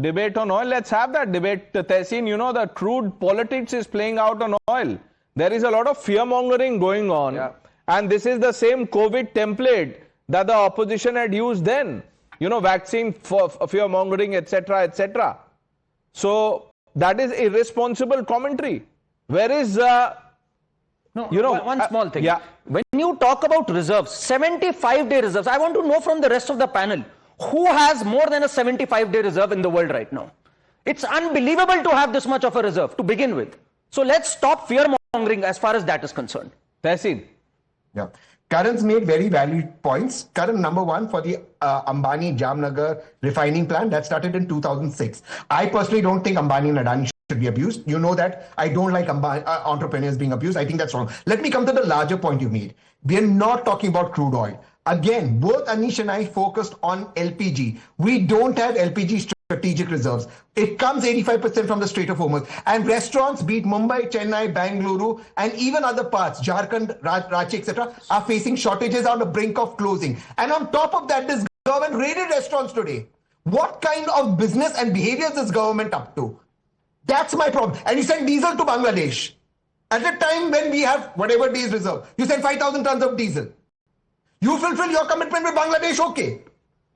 debate on oil. Let's have that debate, Tehseen. You know, the crude politics is playing out on oil. There is a lot of fear-mongering going on. Yeah. And this is the same COVID template that the opposition had used then. You know, vaccine for fear-mongering, etc., etc. So that is irresponsible commentary. Where is... No, you know, one small thing. Yeah. When you talk about reserves, 75-day reserves, I want to know from the rest of the panel, who has more than a 75-day reserve in the world right now? It's unbelievable to have this much of a reserve to begin with. So let's stop fear-mongering as far as that is concerned. Tehseen. Yeah. Karan's made very valid points. Karan, number one, for the Ambani Jamnagar refining plant that started in 2006. I personally don't think Ambani and Adani should be abused. You know that I don't like entrepreneurs being abused. I think that's wrong. Let me come to the larger point you made. We are not talking about crude oil. Again, both Anish and I focused on LPG. We don't have LPG strategic reserves. It comes 85% from the Strait of Hormuz. And restaurants, be it Mumbai, Chennai, Bangalore, and even other parts, Jharkhand, Ranchi, etc., are facing shortages on the brink of closing. And on top of that, this government raided restaurants today. What kind of business and behavior is this government up to? That's my problem. And you send diesel to Bangladesh. At the time when we have whatever days reserve, you send 5,000 tons of diesel. You fulfill your commitment with Bangladesh, okay.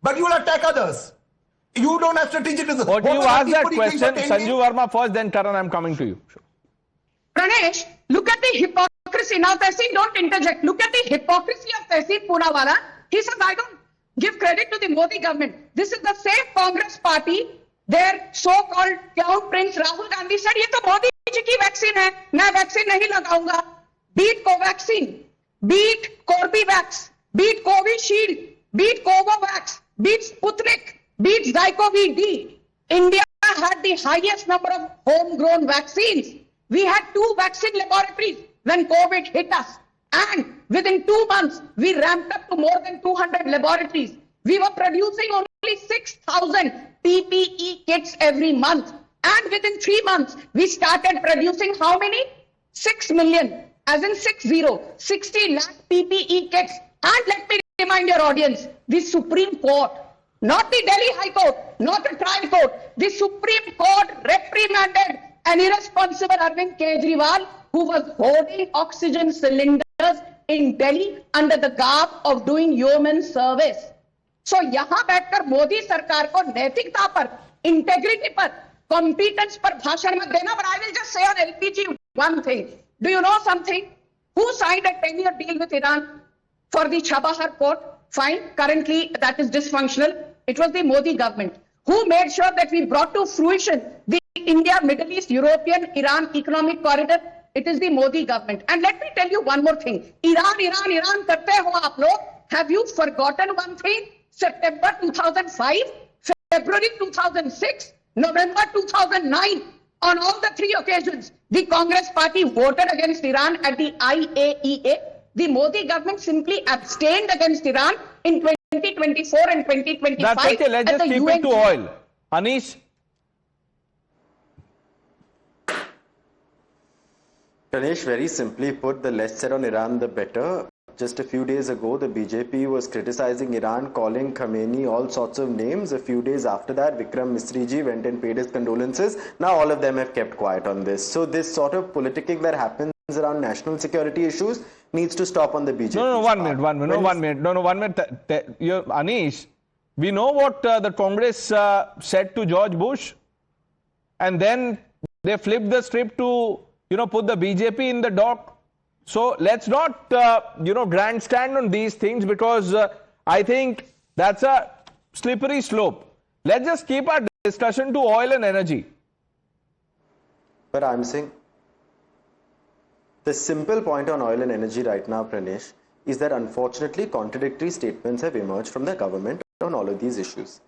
But you will attack others. You don't have strategic reserve. What do you ask that question? Sanju Verma first, then Karan, I'm coming to you. Pranesh, look at the hypocrisy. Now, Tehseen, don't interject. Look at the hypocrisy of Tehseen Poonawala. He says, I don't give credit to the Modi government. This is the same Congress party. Their so-called clown prince Rahul Gandhi said, ये तो मोदी जी की vaccine है, मैं vaccine नहीं लगाऊंगा. Beat Covaxin, beat Corbevax, beat Covishield, beat Covovax, beat Sputnik, beat Zycov-D. India had the highest number of homegrown vaccines. We had 2 vaccine laboratories when COVID hit us. And within 2 months, we ramped up to more than 200 laboratories. We were producing only 6,000 PPE kits every month. And within 3 months, we started producing how many? 6 million, as in 60 lakh PPE kits. And let me remind your audience, the Supreme Court, not the Delhi High Court, not the trial court, the Supreme Court reprimanded an irresponsible Arvind Kejriwal who was hoarding oxygen cylinders in Delhi under the garb of doing yeoman service. So यहाँ बैठकर मोदी सरकार को नैतिकता पर, integrity पर, competence पर भाषण मत देना. But I will just say on LPG one thing. Do you know something? Who signed a 10-year deal with Iran for the Chabahar port? Fine. Currently, that is dysfunctional. It was the Modi government. Who made sure that we brought to fruition the India, Middle East, European, Iran economic corridor? It is the Modi government. And let me tell you one more thing. Iran karte ho aap log. Have you forgotten one thing? September 2005, February 2006, November 2009, on all the 3 occasions, the Congress party voted against Iran at the IAEA. The Modi government simply abstained against Iran in 2024 and 2025. That's okay, let's just keep it to oil. Anish? Pranesh, very simply put, the less said on Iran, the better. Just a few days ago, the BJP was criticizing Iran, calling Khamenei all sorts of names. A few days after that, Vikram Misri ji went and paid his condolences. Now all of them have kept quiet on this. So this sort of politicking that happens around national security issues needs to stop on the BJP. No, 1 minute. No, 1 minute. Anish, we know what the Congress said to George Bush. And then they flipped the script to, put the BJP in the dock. So let's not, grandstand on these things, because I think that's a slippery slope. Let's just keep our discussion to oil and energy. But I'm saying the simple point on oil and energy right now, Pranesh, is that unfortunately contradictory statements have emerged from the government on all of these issues.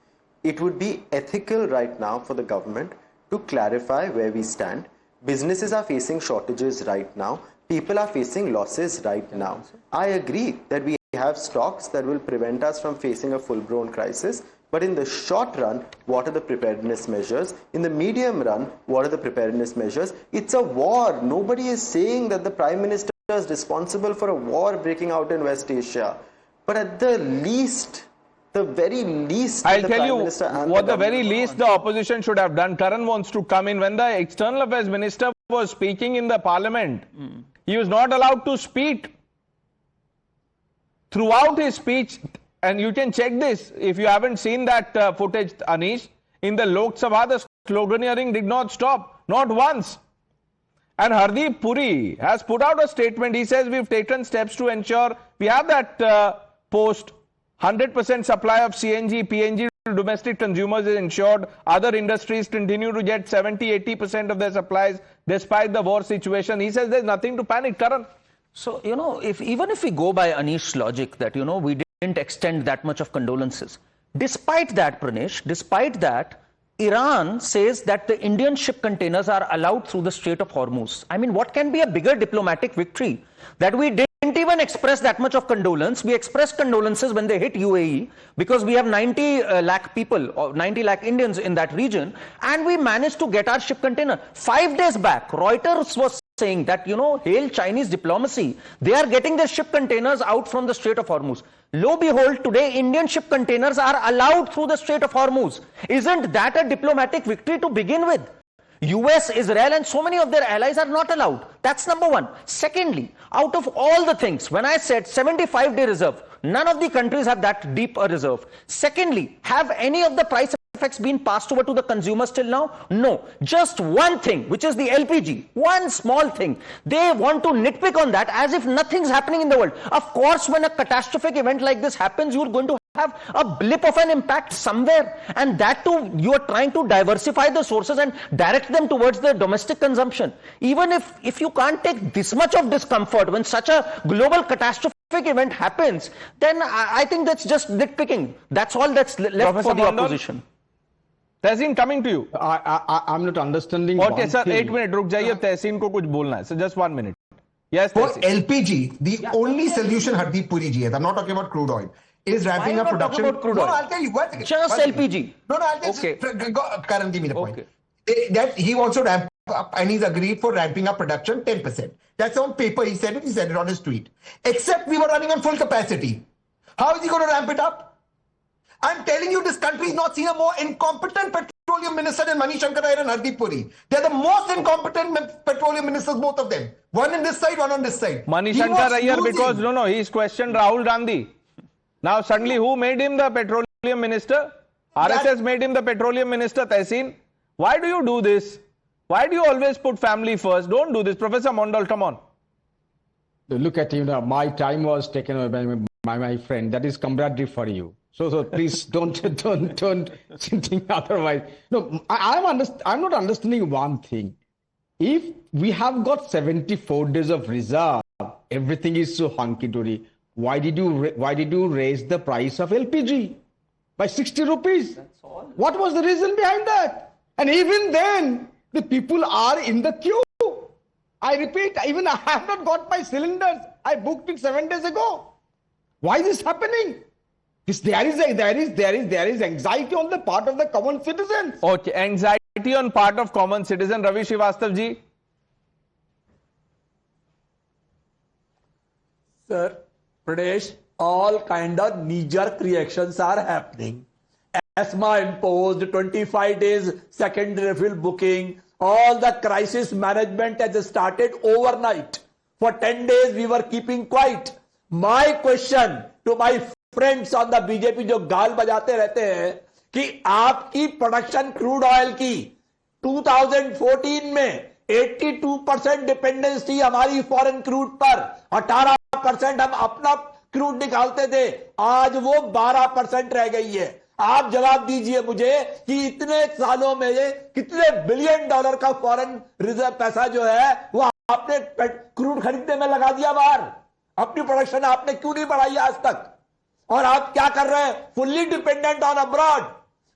It would be ethical right now for the government to clarify where we stand. Businesses are facing shortages right now. People are facing losses right now. I agree that we have stocks that will prevent us from facing a full-blown crisis. But in the short run, what are the preparedness measures? In the medium run, what are the preparedness measures? It's a war. Nobody is saying that the Prime Minister is responsible for a war breaking out in West Asia. But at the least, the very least I'll the tell Prime you Minister and what the government very least the opposition should have done. Karan wants to come in. When the External Affairs Minister was speaking in the Parliament, he was not allowed to speak. Throughout his speech, and you can check this, if you haven't seen that footage, Anish, in the Lok Sabha, the sloganeering did not stop, not once. And Hardeep Puri has put out a statement. He says we've taken steps to ensure we have that post 100% supply of CNG, PNG to domestic consumers is ensured. Other industries continue to get 70-80% of their supplies despite the war situation. He says there's nothing to panic, Karan. So, even if we go by Anish's logic that, we didn't extend that much of condolences, despite that, Pranesh, despite that, Iran says that the Indian ship containers are allowed through the Strait of Hormuz. I mean, what can be a bigger diplomatic victory? That we didn't even express that much of condolence. We expressed condolences when they hit UAE because we have 90 lakh people or 90 lakh Indians in that region, and we managed to get our ship container. 5 days back, Reuters was saying that, hail Chinese diplomacy. They are getting their ship containers out from the Strait of Hormuz. Lo behold, today Indian ship containers are allowed through the Strait of Hormuz. Isn't that a diplomatic victory to begin with? US, Israel and so many of their allies are not allowed. That's number one. Secondly, out of all the things, when I said 75-day reserve, none of the countries have that deep a reserve. Secondly, have any of the price effects been passed over to the consumers till now? No. Just one thing, which is the LPG. One small thing. They want to nitpick on that as if nothing's happening in the world. Of course, when a catastrophic event like this happens, you're going to have a blip of an impact somewhere, and that too you are trying to diversify the sources and direct them towards the domestic consumption. Even if you can't take this much of discomfort when such a global catastrophic event happens, then I think that's just nitpicking. That's all that's left Professor for the Mondal? opposition. Tehseen, coming to you. I'm not understanding. Okay, sir, 1 minute, रुक जाइए, Tehseen को कुछ बोलना है. So just 1 minute. Yes, For Tehseen. LPG, the only solution, Hardeep Puri ji, I'm not talking about crude oil, is ramping up production. About crude oil? No, I'll tell you. Just LPG. No, I'll tell Okay. you. Karan, give me the point. Okay. That he also ramped up, and he's agreed for ramping up production 10%. That's on paper. He said it on his tweet. Except we were running on full capacity. How is he going to ramp it up? I'm telling you, this country has not seen a more incompetent petroleum minister than Manish Shankar Iyer and Hardeep Puri. They're the most incompetent petroleum ministers, both of them. One on this side, one on this side. Manish Shankar Iyer, because he's questioned Rahul Gandhi. Now suddenly who made him the petroleum minister? RSS made him the petroleum minister, Tehseen. Why do you do this? Why do you always put family first? Don't do this. Professor Mondal, come on. Look at my time was taken away by my friend. That is camaraderie for you. So please don't think otherwise. No, I'm not understanding one thing. If we have got 74 days of reserve, everything is so hunky-dory. Why did you raise the price of LPG by 60 rupees? That's all. What was the reason behind that? And even then, the people are in the queue. I repeat, even I have not got my cylinders. I booked it 7 days ago. Why is this happening? There is anxiety on the part of the common citizens. Okay, anxiety on part of common citizen. Ravi Srivastav ji. Sir, Pradesh, all kind of knee-jerk reactions are happening. ESMA imposed 25 days second refill booking. All the crisis management has started overnight. For 10 days we were keeping quiet. My question to my friends on the BJP जो गाल बजाते रहते हैं कि आपकी production crude oil की 2014 में 82% dependence थी हमारी फॉरेन क्रूड पर, 18% हम अपना क्रूड निकालते थे, आज वो 12% रह गई है. आप जवाब दीजिए मुझे कि इतने सालों में कितने बिलियन डॉलर का फॉरेन रिजर्व पैसा जो है वो आपने क्रूड खरीदने में लगा दिया बाहर. अपनी प्रोडक्शन आपने क्यों नहीं बढ़ाई आज तक? और आप क्या कर रहे हैं? Fully dependent on abroad.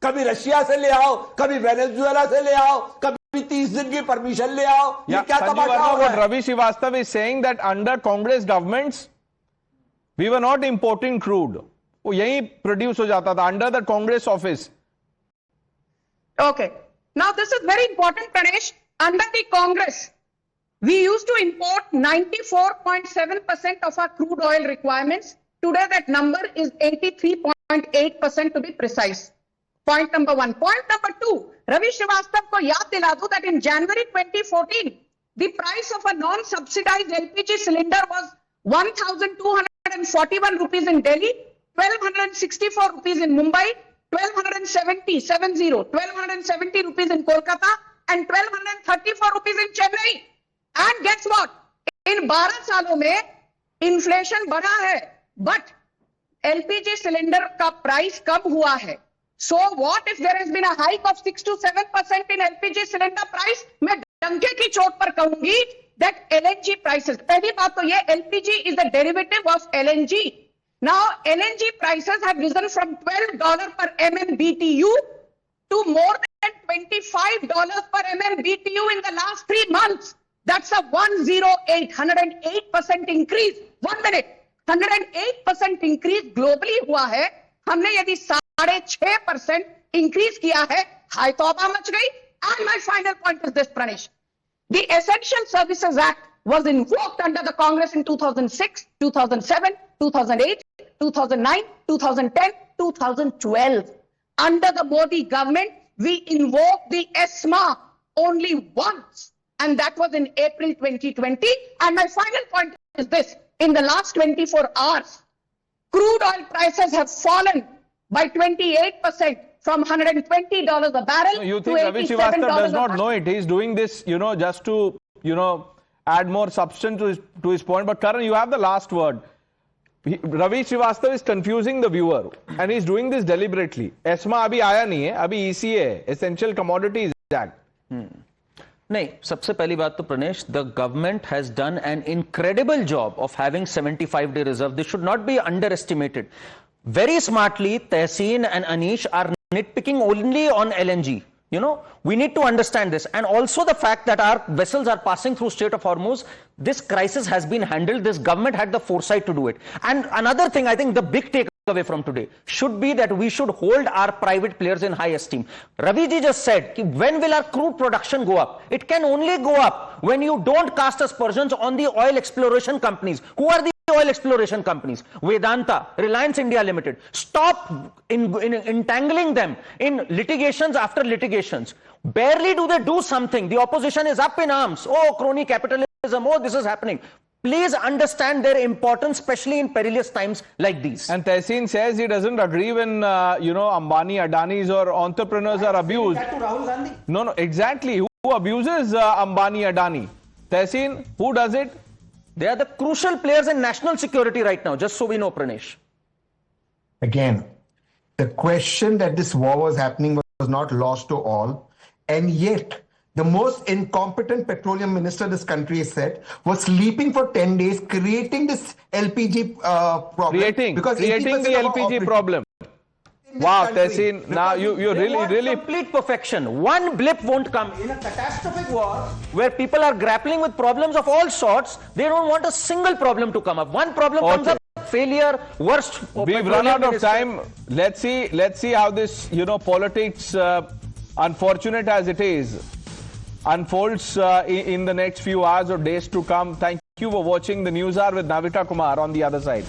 कभी रशिया से ले आओ, कभी वेनेजुएला से ले आओ, कभी 30 दिन की परमिशन ले आओ. ये क्या तमाशा हो रहा है? Ravi Srivastav is saying that under Congress governments we were not importing crude. वो यही प्रोड्यूस हो जाता था under the Congress office. Okay. Now this is very important, Pranesh. Under the Congress, we used to import 94.7% of our crude oil requirements. Today that number is 83. 0.8% to be precise. Point number one. Point number two, Ravi Srivastava ko yaad dila do that in January 2014, the price of a non-subsidized LPG cylinder was 1,241 rupees in Delhi, 1,264 rupees in Mumbai, 1,270 rupees in Kolkata, and 1,234 rupees in Chennai. And guess what? In 12 सालों में inflation बढ़ा है, but LPG cylinder का price कम हुआ है. So what if there has been a hike of 6 to 7% in LPG cylinder price? मैं डंके की चोट पर कहूंगी that LNG prices. पहली बात तो ये LPG is a derivative of LNG. Now LNG prices have risen from $12 per MMBTU to more than $25 per MMBTU in the last 3 months. That's a 108% increase. 1 minute. 108% increase globally हुआ है. हमने यदि 6.5% increase किया है, हाय तौबा मच गई. And my final point is this, Pranesh. The Essential Services Act was invoked under the Congress in 2006, 2007, 2008, 2009, 2010, 2012. Under the Modi government, we invoked the ESMA only once, and that was in April 2020. And my final point is this. In the last 24 hours, crude oil prices have fallen by 28%. From $120 a barrel so you to think Ravi Srivastava does not know it? He's doing this, just to, add more substance to his point. But Karan, you have the last word. Ravi Srivastava is confusing the viewer, and he's doing this deliberately. ESMA अभी आया नहीं है, अभी ECA, Essential Commodities Act. नहीं, सबसे पहली बात तो Pranesh, the government has done an incredible job of having 75-day reserve. This should not be underestimated. Very smartly, Tehseen and Anish are nitpicking only on LNG. We need to understand this. And also the fact that our vessels are passing through Strait of Hormuz, this crisis has been handled. This government had the foresight to do it. And another thing, I think the big takeaway from today should be that we should hold our private players in high esteem. Ravi ji just said, when will our crude production go up? It can only go up when you don't cast aspersions on the oil exploration companies. Who are the oil exploration companies? Vedanta, Reliance India Limited. Stop entangling them in litigations after litigations. Barely do they do something. The opposition is up in arms. Oh, crony capitalism. Oh, this is happening. Please understand their importance, especially in perilous times like these. And Tehseen says he doesn't agree when, Ambani, Adanis or entrepreneurs are abused. That to Rahul Gandhi. No, exactly. Who abuses Ambani, Adani? Tehseen, who does it? They are the crucial players in national security right now, just so we know, Pranesh. Again, the question that this war was happening was not lost to all. And yet, the most incompetent petroleum minister this country has said was sleeping for 10 days, creating this LPG problem. Creating the LPG problem. Wow, Tehseen, now you really complete perfection. One blip won't come. In a catastrophic war where people are grappling with problems of all sorts, they don't want a single problem to come up. One problem comes up, failure, worst. We've run out of time. Let's see how this, politics, unfortunate as it is, unfolds in the next few hours or days to come. Thank you for watching the News Hour with Navita Kumar on the other side.